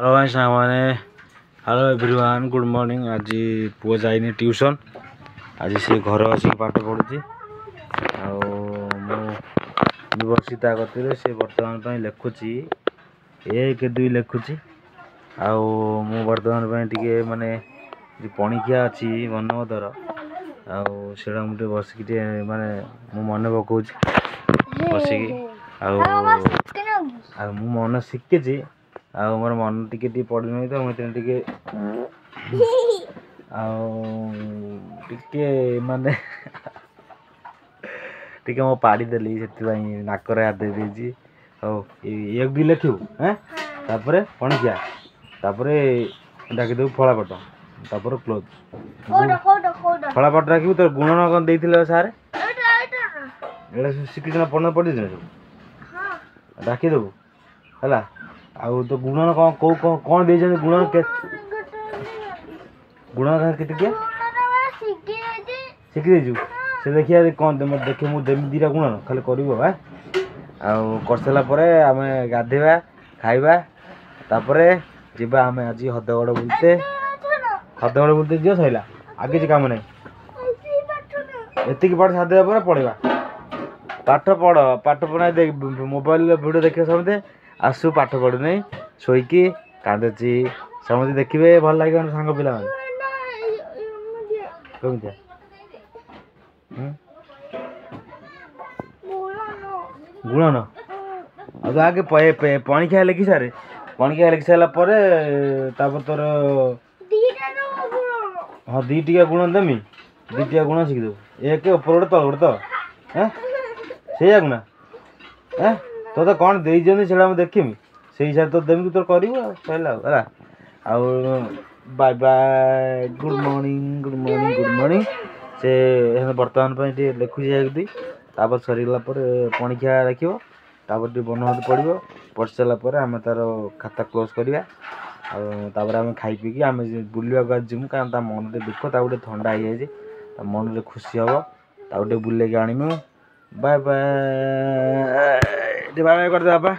Hello भाई साहब मैंने हेलो एवरीवन गुड मॉर्निंग। आज पुआ जाइनी ट्यूशन आज सी घर आसिक पाठ पढ़ुची बसी ता गति से बर्तमान लिखुची 1-2 लिखुची बर्तमान टे माने पणिकिया अच्छी मनोदर आड़ा मुझे बसिक माने मन पकाऊँ बसिक मन शिखी मोर मन टे पड़ना तो मुझे टे माने टे मो पाड़देली से नाकर हाथ देती हौ 1-2 लिखू हाँ तापर पणिकिया डाकिदेव फलापट तापर क्लोज फलापट डाक तो गुणन कौन देते सारे शिखी पढ़ना पढ़ी सब डाकिदेव है आउ तो गुणन कौन कौ कौन दे गुणन के गुणन के शिखी देचु से देखिए कौन देखे मुझे दीटा गुणन खाली कर कर सारापर आम गाधेवा खाइबा तापर जीवा आम आज हदगड़ बुलते जी सैला आगे किसी कम ना एतिक पाठ साधे पढ़ा पाठ पढ़ा मोबाइल वीडियो देखिए समझे आसु पाठ पढ़ु नहीं शोकी कांदुची समझे देखिए भल लगे सांग पिला कमिया गुणन अब आगे पणिकिया लिखि सारे पणिकिया लिखि सारापर तोर हाँ 2 गुण देमी 2 गुण शिखिदेव 1 ऊपर गोटे तल गोटे तो हाँ से ना हाँ तो तो कौन दे देखी से हिसाब तो देमी तोर कर सैला bye bye good morning good morning good morning से बर्तमान लिखुची तापर सरीगला पणिकिया रखियो तापर बनवाद पड़ो पढ़ सारापर आम तार खाता क्लोज करवा तापर आम खाई पीकी आम बुलवा जीमु कारण मन दुख गोटे थंडा हो जाए मन खुशी हम बुले आणिमु बाय बाय बाय बाय कर दे बापा।